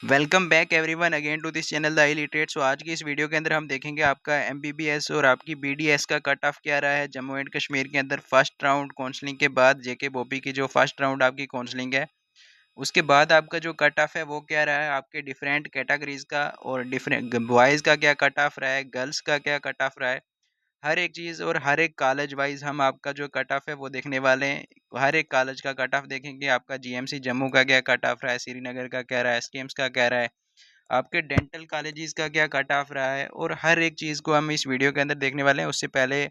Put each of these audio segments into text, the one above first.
Welcome back everyone again to this channel the illiterate. So आज की इस video के अंदर हम देखेंगे आपका एमबीबीएस और आपकी बीडीएस का कट ऑफ क्या रहा है जम्मू एंड कश्मीर के अंदर फर्स्ट राउंड काउंसलिंग के बाद। जेके बोपी की जो फर्स्ट राउंड आपकी काउंसलिंग है उसके बाद आपका जो कट ऑफ है वो क्या रहा है आपके डिफरेंट कैटेगरीज का, और डिफरेंट बॉयज़ का क्या कट ऑफ रहा है, गर्ल्स का क्या कट ऑफ रहा है। हर एक चीज़ और हर एक कॉलेज वाइज हम आपका जो कट ऑफ है वो देखने वाले हैं। हर एक कॉलेज का कट ऑफ देखेंगे, आपका जीएमसी जम्मू का क्या कट ऑफ रहा है, श्रीनगर का क्या रहा है, स्कीम्स का क्या रहा है, आपके डेंटल कॉलेजेस का क्या कट ऑफ रहा है, और हर एक चीज़ को हम इस वीडियो के अंदर देखने वाले हैं। उससे पहले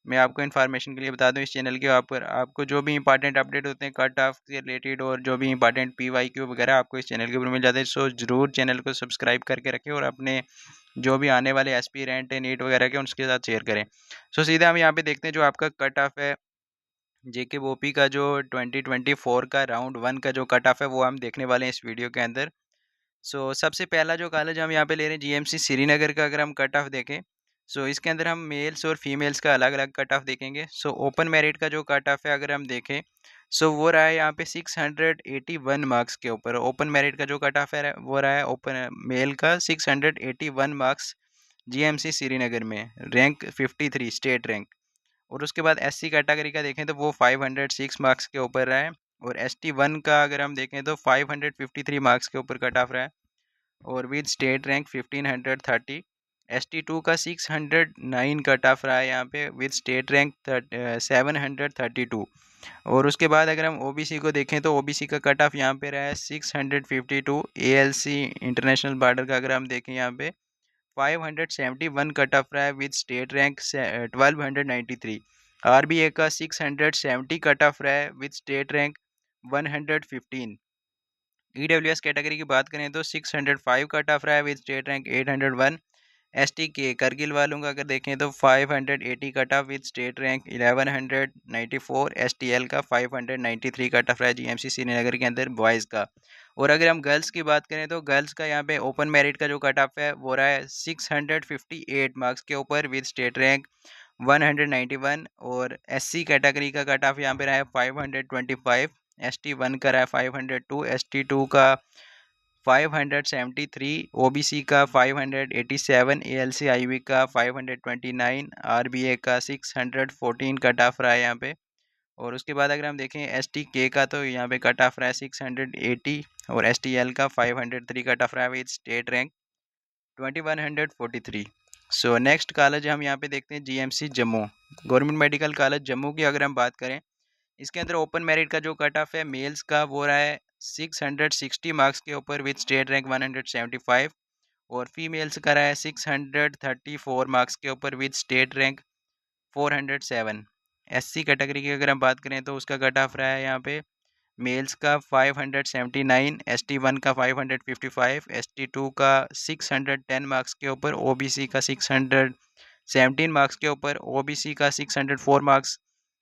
मैं आपको इन्फॉर्मेशन के लिए बता दूं, इस चैनल के ऊपर आपको जो भी इंपॉर्टेंट अपडेट होते हैं कट ऑफ से रिलेटेड और जो भी इंपॉर्टेंट पीवाईक्यू वगैरह आपको इस चैनल के ऊपर मिल जाते हैं। सो ज़रूर चैनल को सब्सक्राइब करके रखें और अपने जो भी आने वाले एस्पिरेंट है नीट वगैरह के उनके साथ शेयर करें। सो सीधा हम यहाँ पे देखते हैं जो आपका कट ऑफ है जेके बोपी का जो 2024 का राउंड वन का जो कट ऑफ है वो हम देखने वाले हैं इस वीडियो के अंदर। सबसे पहला जो कॉलेज हम यहाँ पे ले रहे हैं जीएमसी श्रीनगर का, अगर हम कट ऑफ देखें इसके अंदर हम मेल्स और फीमेल्स का अलग अलग कट ऑफ देखेंगे। ओपन मेरिट का जो कट ऑफ है अगर हम देखें वो रहा है यहाँ पे 681 मार्क्स के ऊपर। ओपन मेरिट का जो कट ऑफ है वो रहा है ओपन मेल का 681 मार्क्स जीएमसी श्रीनगर में, रैंक 53 स्टेट रैंक। और उसके बाद एससी कैटेगरी का देखें तो वो 506 मार्क्स के ऊपर रहा है, और एसटी वन का अगर हम देखें तो 553 मार्क्स के ऊपर कट ऑफ रहा है और विद स्टेट रैंक 1530। ST2 का 609 कट ऑफ रहा है यहाँ पे विद स्टेट रैंक 732। और उसके बाद अगर हम ओबीसी को देखें तो ओबीसी का कट ऑफ यहाँ पे रहा है 652। ALC इंटरनेशनल बॉर्डर का अगर हम देखें यहाँ पे 571 कट ऑफ रहा है विद स्टेट रैंक 1293। RBA का 670 कट ऑफ रहा है with state rank 115। EWS category की बात करें तो 605 कट ऑफ रहा है विद स्टेट रैंक 801। ST के करगिल वालों का अगर देखें तो 580 cut off with state rank 1194। STL का 593 कट ऑफ रहा है जीएमसी श्रीनगर के अंदर बॉयज़ का। और अगर हम गर्ल्स की बात करें तो गर्ल्स का यहाँ पे ओपन मेरिट का जो कट ऑफ है वो रहा है 658 मार्क्स के ऊपर विद स्टेट रैंक 191। और SC कैटेगरी का कट ऑफ यहाँ पे रहा है 525। ST1 का रहा है 502। ST2 का 573। OBC का 587। ALC IB का 529। RBA का 614 कट ऑफ रहा है यहाँ पे। और उसके बाद अगर हम देखें STK का तो यहाँ पे कट ऑफ रहा है 680। और STL का 503 कट ऑफ रहा है with state rank 2143। Next college हम यहाँ पे देखते हैं GMC Jammu government medical college Jammu की। अगर हम बात करें इसके अंदर ओपन मेरिट का जो कट ऑफ है मेल्स का वो रहा है 660 मार्क्स के ऊपर विद स्टेट रैंक 175। और फीमेल्स का रहा है 634 मार्क्स के ऊपर with state rank 407। SC category की अगर हम बात करें तो उसका कट ऑफ रहा है यहाँ पे मेल्स का 579। ST1 का 555। ST2 का 610 मार्क्स के ऊपर। OBC का 617 मार्क्स के ऊपर। OBC का 604 मार्क्स।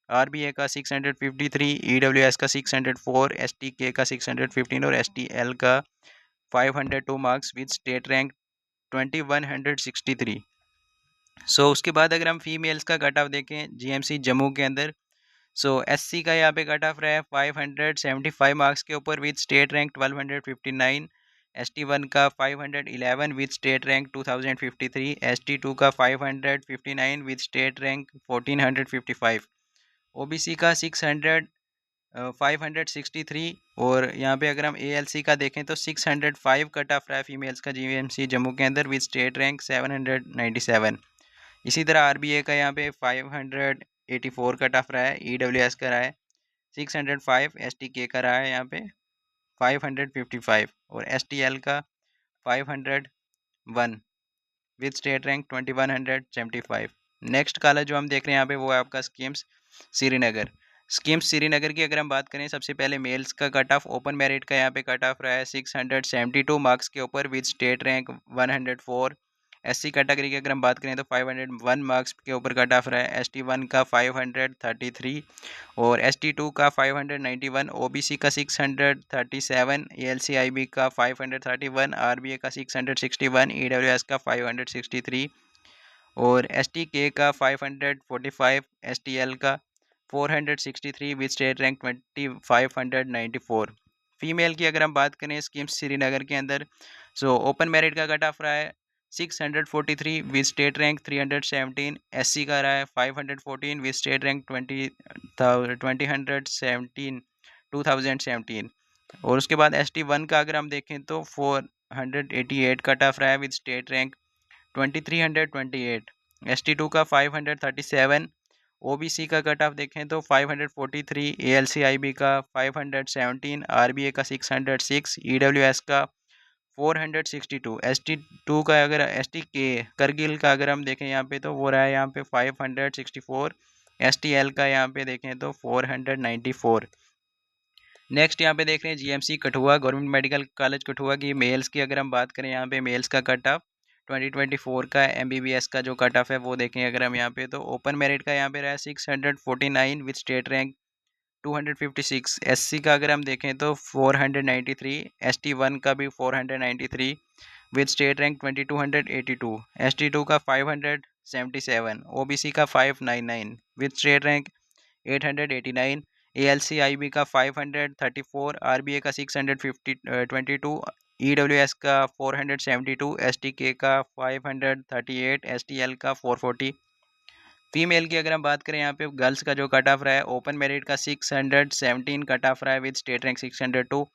RBA का 653। EWS का 604। STK का 615 और STL का 502 मार्क्स विद स्टेट रैंक 2163। उसके बाद अगर हम फीमेल्स का कट ऑफ देखें जीएमसी जम्मू के अंदर SC का यहाँ पे कट ऑफ रहा है 575 मार्क्स के ऊपर विद स्टेट रैंक 1259। ST1 का 511 विद स्टेट रैंक 2053। ST2 का 559 विद स्टेट रैंक 1455। OBC का 563। और यहाँ पे अगर हम ALC का देखें तो 605 कट ऑफ रहा है फीमेल्स का जीएमसी जम्मू के अंदर विद स्टेट रैंक 797। इसी तरह RBA का यहाँ पे 584 कट ऑफ रहा है। EWS का रहा है 605। STK का रहा है यहाँ पे 555 और STL का 501 with state rank 2175। Next college जो हम देख रहे हैं यहाँ पे वो है आपका स्कीम्स श्रीनगर। स्कीम्स श्रीनगर की अगर हम बात करें सबसे पहले मेल्स का कट ऑफ ओपन मेरिट का यहाँ पे कट ऑफ रहा है 672 मार्क्स के ऊपर with state rank 104। SC category की अगर हम बात करें तो 501 मार्क्स के ऊपर कट ऑफ रहा है। ST1 का 533 और ST2 का 591। OBC का 637। ALC IB का 531। RBA का 661। EWS का 563 और STK का 545। STL का 463 विद स्टेट रैंक 2594। फीमेल की अगर हम बात करें स्कीम्स श्रीनगर के अंदर, सो ओपन मेरिट का कट ऑफ रहा है 643 विद स्टेट रैंक 317, एससी का रहा है 514 विद स्टेट रैंक 2017 और उसके बाद ST1 का अगर हम देखें तो 488 कट ऑफ रहा है विद स्टेट रैंक 2328, ST2 का 537, OBC का कट ऑफ देखें तो 543, ALCIB का 517, RBA का 606, EWS का 462, ST2 का अगर STK करगिल का अगर हम देखें यहाँ पे तो वो रहा है यहाँ पे 564, STL का यहाँ पे देखें तो 494। नेक्स्ट यहाँ पे देख रहे हैं GMC Kathua, government medical college Kathua की मेल्स की अगर हम बात करें यहाँ पे मेल्स का कट ऑफ 2024 का MBBS का जो कट ऑफ है वो देखें अगर हम यहाँ पे तो ओपन मेरिट का यहाँ पे रहा है 649 विद स्टेट रैंक 256, SC का अगर हम देखें तो 493, ST1 का भी 493 विद स्टेट रैंक 2282, ST2 का 577, OBC का 599 विद स्टेट रैंक 889, ALCIB का 534, RBA का 622, EWS का 472, STK का 538, STL का 440। फीमेल की अगर हम बात करें यहाँ पे गर्ल्स का जो कट ऑफ रहा है ओपन मेरिट का 617 कट ऑफ रहा है विद स्टेट रैंक 602,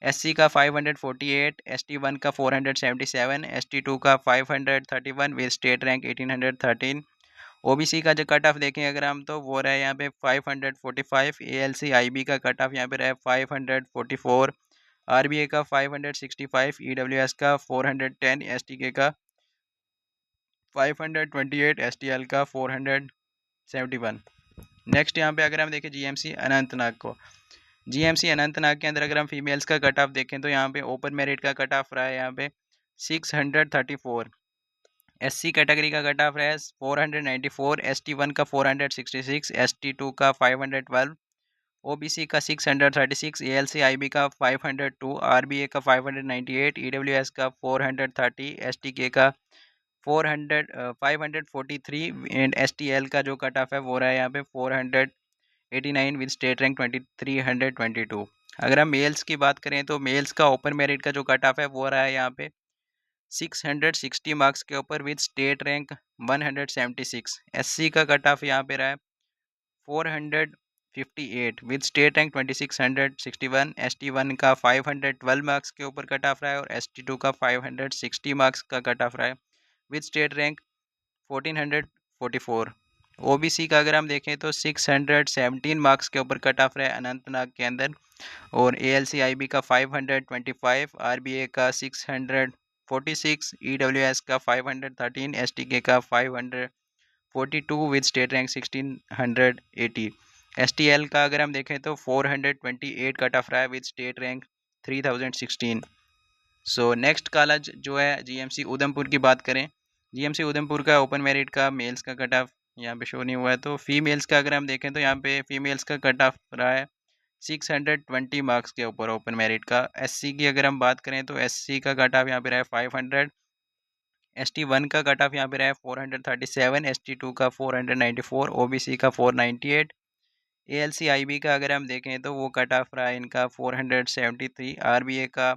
SC का 548, ST1 का 477, ST2 का 531 विद स्टेट रैंक 1813। OBC का जो कट ऑफ देखें अगर हम तो वो रहा है यहाँ पे 545, ALCIB का कट ऑफ यहाँ पे रहा है 544, RBA का 565, EWS का 410, STK का 528, STL का 471। नेक्स्ट यहाँ पे अगर हम देखें GMC अनंतनाग को, GMC अनंतनाग के अंदर अगर हम फीमेल्स का कट ऑफ देखें तो यहाँ पे ओपन मेरिट का कट ऑफ रहा है यहाँ पे 634, SC कैटेगरी का कट ऑफ रहा है 494, ST1 का 466, ST2 का 512, OBC का 636, ALCIB का 502, RBA का 598, EWS का 430, STK का 543 एंड STL का जो कट ऑफ है वो रहा है यहाँ पे 489 विद स्टेट रैंक 2322। अगर हम मेल्स की बात करें तो मेल्स का ओपन मेरिट का जो कट ऑफ है वो रहा है यहाँ पे 660 मार्क्स के ऊपर विद स्टेट रैंक 176, SC का कट ऑफ यहाँ पे रहा है 458 विद स्टेट रैंक 2661, ST1 का 512 मार्क्स के ऊपर कट ऑफ रहा है और ST2 का 560 मार्क्स का कट ऑफ रहा है विद स्टेट रैंक 1444। OBC का अगर हम देखें तो 617 मार्क्स के ऊपर कट ऑफ रहा है अनंतनाग के अंदर और ALCIB का 525, RBA का 646, EWS का 513, STK का 542 विद स्टेट रैंक 1680। STL का अगर हम देखें तो 428 कट ऑफ रहा है with state rank 3016। So next college जो है GMC उधमपुर की बात करें, GMC उधमपुर का ओपन मेरिट का मेल्स का कट ऑफ यहाँ पे शो नहीं हुआ है, तो फीमेल्स का अगर हम देखें तो यहाँ पे फीमेल्स का कट ऑफ रहा है 620 मार्क्स के ऊपर ओपन मेरिट का। SC की अगर हम बात करें तो SC का कट ऑफ यहाँ पे रहा है 500, ST1 का कट ऑफ यहाँ पे रहा है 437, ST2 का 494, OBC का 498, ALCIB का अगर हम देखें तो वो कट ऑफ रहा है इनका 473, RBA का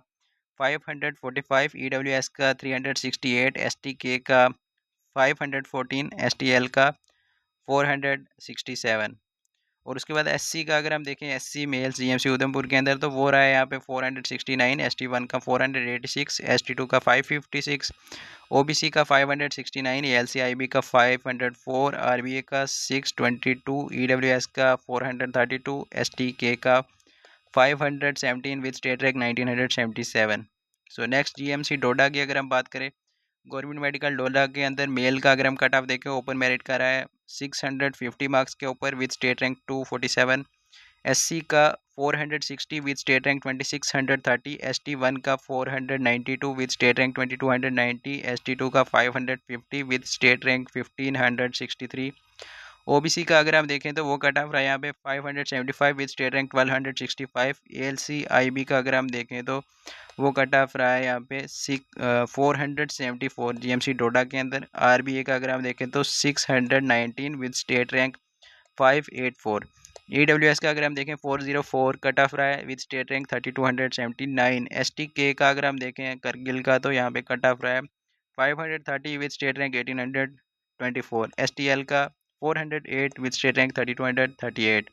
545, EWS का 368, STK का 514, STL का 467 और उसके बाद SC का अगर हम देखें SC मेल्स GMC उधमपुर के अंदर तो वो रहा है यहाँ पे 469, ST1 का 486, ST2 का 556, OBC का 569, ALCIB का 504, RBA का 622, EWS का 432, STK का 517 with state rank 1977। So next GMC डोडा की अगर हम बात करें, गवर्नमेंट मेडिकल डोडा के अंदर मेल का अगर हम कट ऑफ देखें ओपन मेरिट का रहा है 650 मार्क्स के ऊपर विद स्टेट रैंक 247, SC का 460 विद स्टेट रैंक 2630, ST1 का 492 विद स्टेट रैंक 2290, ST2 का 550 विद स्टेट रैंक 1563। OBC का अगर हम देखें तो वो कट ऑफ रहा है यहाँ पे 575 विद स्टेट रैंक 1265, ALCIB का अगर हम देखें तो वो कट ऑफ रहा है यहाँ पे 474 GMC डोडा के अंदर। RBA का अगर हम देखें तो 619 विद स्टेट रैंक 584। EWS का अगर हम देखें 404 कट ऑफ रहा है विद स्टेट रैंक 3279। STK का अगर हम देखें करगिल का तो यहाँ पे कट ऑफ रहा है 530 विद स्टेट रैंक 1824। STL का 408 विद स्टेट रैंक 3238।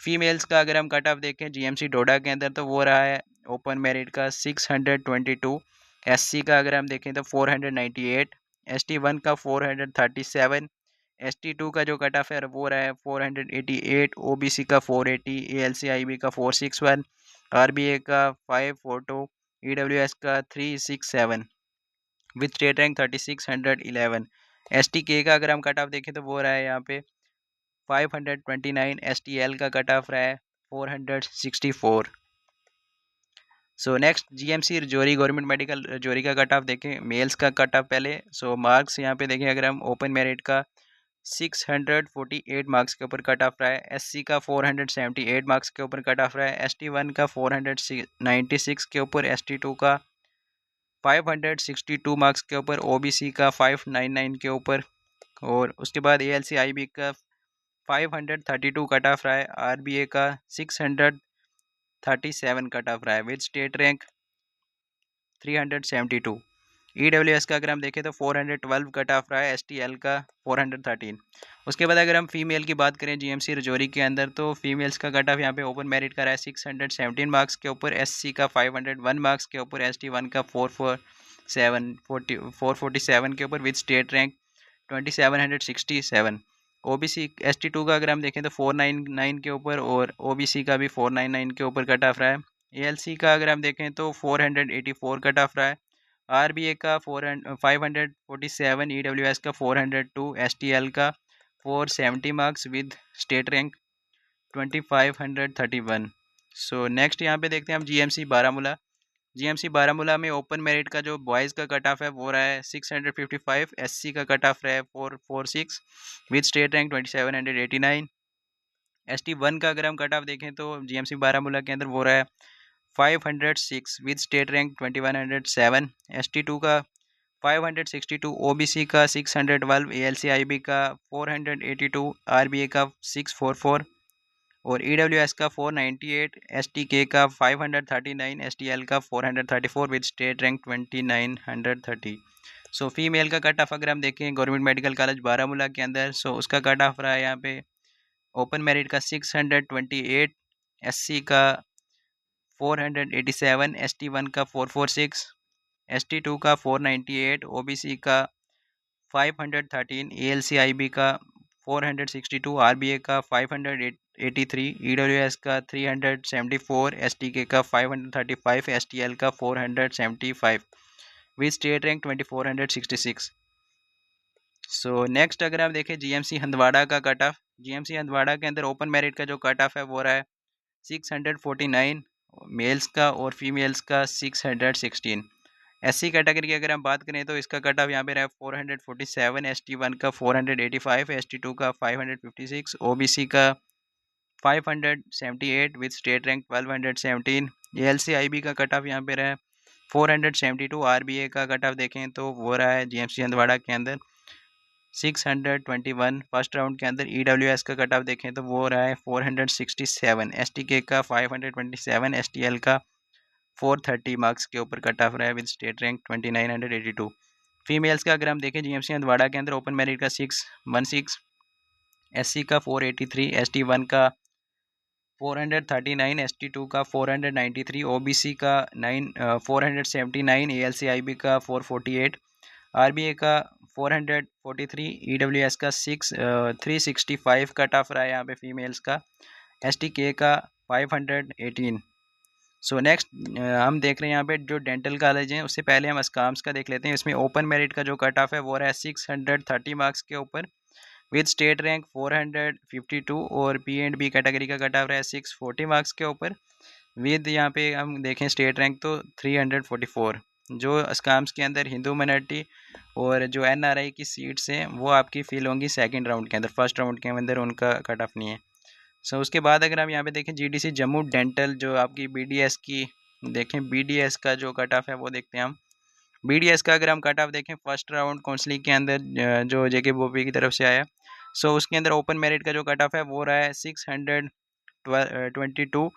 फीमेल्स का अगर हम कट ऑफ देखें GMC डोडा के अंदर तो वो रहा है ओपन मेरिट का 622। SC का अगर हम देखें तो 498। ST1 का 437। ST2 का जो कट ऑफ है वो रहा है 488। OBC का 480। ALCIB का 461। RBA का 542। EWS का 367 विथ स्टेट रैंक 3611। STK का अगर हम कट ऑफ देखें तो वो रहा है यहाँ पे 529। STL का कट ऑफ रहा है 464। So next GMC Rajouri government medical Rajouri का कट ऑफ देखें मेल्स का कट ऑफ पहले। सो मार्क्स यहाँ पे देखें अगर हम ओपन मेरिट का 648 मार्क्स के ऊपर कट ऑफ रहा है। SC का 478 मार्क्स के ऊपर कट ऑफ रहा है। ST1 का 496 के ऊपर। ST2 का 562 मार्क्स के ऊपर। OBC का 599 के ऊपर। और उसके बाद ALCIB का 532 कट ऑफ रहा है। RBA का 637 कट ऑफ रहा है विद स्टेट रैंक 372। EWS का अगर हम देखें तो 412 कट ऑफ रहा है। STL का 413। उसके बाद अगर हम फीमेल की बात करें GMC रजौरी के अंदर तो फीमेल्स का कट ऑफ यहाँ पे ओपन मेरिट का रहा है 617 मार्क्स के ऊपर। SC का 501 मार्क्स के ऊपर। ST1 का 447 के ऊपर with state rank 2767। OBC ST2 का अगर हम देखें तो 499 के ऊपर और OBC का भी 499 के ऊपर कट ऑफ रहा है। ALC का अगर हम देखें तो 484 कट ऑफ रहा है। RBA का 547। EWS का 402। STL का 470 marks with state rank 2531। So next यहाँ पे देखते हैं हम GMC बारामूला में ओपन मेरिट का जो बॉयज़ का कट ऑफ है वो रहा है 655। SC का कट ऑफ रहा है 446 विद स्टेट रैंक 2789। ST1 का अगर हम कट ऑफ देखें तो GMC बारामूला के अंदर वो रहा है 506 विद स्टेट रैंक 2107। ST2 का 562। OBC का 612। ALCIB का 482। RBA का 644 और EWS का 498। STK का 539। STL का 434 with state rank 2930। So female का कट ऑफ अगर हम देखें गवर्नमेंट मेडिकल कॉलेज बारामूला के अंदर सो उसका कट ऑफ रहा है यहाँ पे ओपन मेरिट का 628। SC का 487। ST1 का 446। ST2 का 498। OBC का 513। ALCIB का 462। RBA का 583। EWS का 374। STK का 535। STL का 475 with state rank 2466। So next अगर आप देखें GMC हंदवाड़ा का कट ऑफ GMC हंदवाड़ा के अंदर ओपन मेरिट का जो कट ऑफ है वो रहा है 649 मेल्स का और फीमेल्स का 616। SC कैटेगरी की अगर हम बात करें तो इसका कट ऑफ यहाँ पे रहा है 447। ST1 का 485। ST2 का 556। OBC का 578 विद स्टेट रैंक 1217। ALCIB का कट ऑफ यहाँ पे रहा है 472। RBA का कट ऑफ देखें तो वो रहा है GMC हंदवाड़ा के अंदर 621 फर्स्ट राउंड के अंदर। EWS का कट ऑफ देखें तो वो रहा है 467। STK का 527। STL का 430 मार्क्स के ऊपर कट ऑफ रहा है विद स्टेट रैंक 2982। फीमेल्स का अगर हम देखें GMC हंदवाड़ा के अंदर ओपन मेरिट का 616। SC का 483। ST1 का 439। ST2 का 493। OBC का 479। ALCIB का 448। RBA का 443। EWS का 365 कट ऑफ रहा है यहाँ पे फीमेल्स का। STK का 518। सो नेक्स्ट हम देख रहे हैं यहाँ पे जो डेंटल कॉलेज हैं उससे पहले हम अस्काम्स का देख लेते हैं। इसमें ओपन मेरिट का जो कट ऑफ है वो रहा है 630 मार्क्स के ऊपर विद स्टेट रैंक 452 और P&B कैटेगरी का कट ऑफ रहा है 640 मार्क्स के ऊपर विद यहाँ पे हम देखें स्टेट रैंक तो 344। जो अस्काम्स के अंदर हिंदू माइनॉरिटी और जो NRI की सीट्स हैं वो आपकी फिल होंगी सेकंड राउंड के अंदर, फर्स्ट राउंड के अंदर उनका कट ऑफ नहीं है। सो उसके बाद अगर हम यहाँ पे देखें GDC जम्मू डेंटल जो आपकी BDS की देखें BDS का जो कट ऑफ है वो देखते हैं हम। BDS का अगर हम कट ऑफ देखें फर्स्ट राउंड काउंसलिंग के अंदर जो JK बोपी की तरफ से आया सो उसके अंदर ओपन मेरिट का जो कट ऑफ है वो रहा है 622।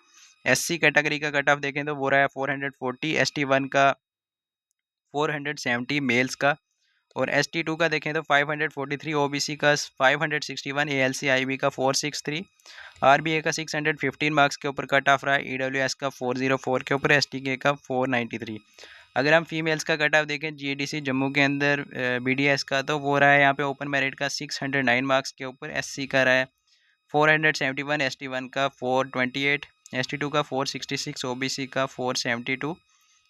SC कैटेगरी का कट ऑफ देखें तो वो रहा है 440, ST1 का 470 मेल्स का, और ST2 का देखें तो 543, OBC का 561, ALC-IB का 463, RBA का 615 मार्क्स के ऊपर कट ऑफ रहा है, EWS का 404 के ऊपर, STK का 493। अगर हम फीमेल्स का कट ऑफ देखें GDC जम्मू के अंदर BDS का, तो वो रहा है यहाँ पे ओपन मेरिट का 609 मार्क्स के ऊपर, SC का रहा है 471, ST1 का 428, ST2 का 466, OBC का 472,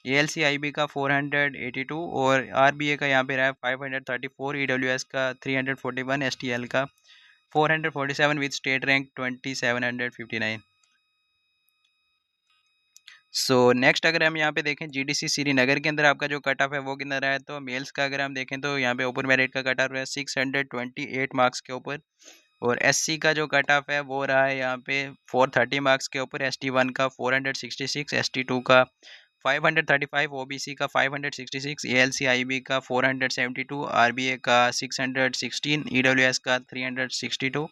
ALC-IB का 482 और RBA का यहाँ पे रहा है 534, EWS का 341, STL का 447 with state rank 2759। So next अगर हम यहाँ पे देखें GDC श्रीनगर के अंदर आपका जो कट ऑफ है वो कितना रहा है, तो मेल्स का अगर हम देखें तो यहाँ पे ओपन मेरिट का कट ऑफ है 628 मार्क्स के ऊपर, और SC का जो कट ऑफ है वो रहा है यहाँ पे 430 मार्क्स के ऊपर, ST1 का 466, ST2 का 535, OBC का 566, ALC-IB का 472, RBA का 616, EWS का 362,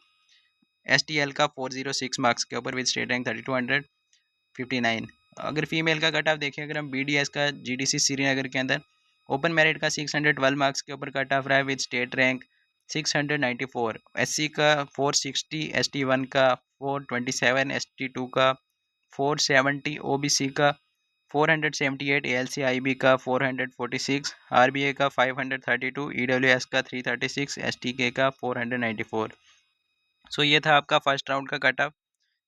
STL का 406 मार्क्स के ऊपर विद स्टेट रैंक 3259। अगर फीमेल का कट ऑफ देखें, अगर हम BDS का GDC श्रीनगर के अंदर ओपन मेरिट का 612 मार्क्स के ऊपर कट ऑफ रहा है विद स्टेट रैंक 694, SC का 460, ST1 का 427, ST2 का 470, OBC का 478, ALC-IB का 446, RBA का 532, EWS का 336, STK का 494। सो ये था आपका फर्स्ट राउंड का कट ऑफ।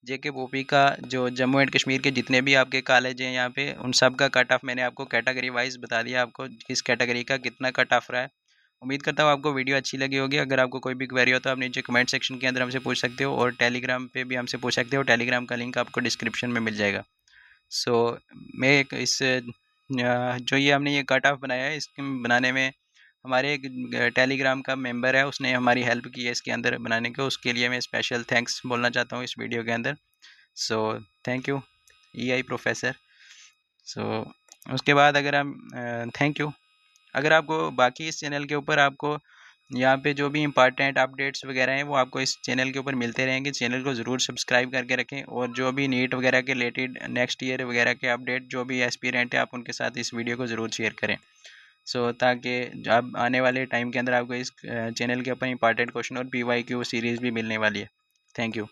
JK बोपी का जो जम्मू एंड कश्मीर के जितने भी आपके कॉलेज हैं यहाँ पे, उन सब का कट ऑफ मैंने आपको कैटेगरी वाइज बता दिया, आपको किस कैटेगरी का कितना कट ऑफ रहा है। उम्मीद करता हूँ आपको वीडियो अच्छी लगी होगी। अगर आपको कोई भी क्वेरी हो तो आप नीचे कमेंट सेक्शन के अंदर हमसे पूछ सकते हो, और टेलीग्राम पे भी हमसे पूछ सकते हो। टेलीग्राम का लिंक आपको डिस्क्रिप्शन में मिल जाएगा। सो मैं एक जो ये हमने ये कट ऑफ बनाया है, इसके बनाने में हमारे एक टेलीग्राम का मेंबर है, उसने हमारी हेल्प की है इसके अंदर बनाने को, उसके लिए मैं स्पेशल थैंक्स बोलना चाहता हूँ इस वीडियो के अंदर। So thank you EI professor. So उसके बाद अगर हम थैंक यू, अगर आपको बाकी इस चैनल के ऊपर आपको यहाँ पे जो भी इम्पॉर्टेंट अपडेट्स वगैरह हैं वो आपको इस चैनल के ऊपर मिलते रहेंगे। चैनल को ज़रूर सब्सक्राइब करके रखें, और जो भी नीट वगैरह के रिलेटेड नेक्स्ट ईयर वगैरह के अपडेट जो भी एस्पिरेंट है आप उनके साथ इस वीडियो को ज़रूर शेयर करें। सो ताकि अब आने वाले टाइम के अंदर आपको इस चैनल के ऊपर इंपॉर्टेंट क्वेश्चन और PYQ सीरीज़ भी मिलने वाली है। Thank you.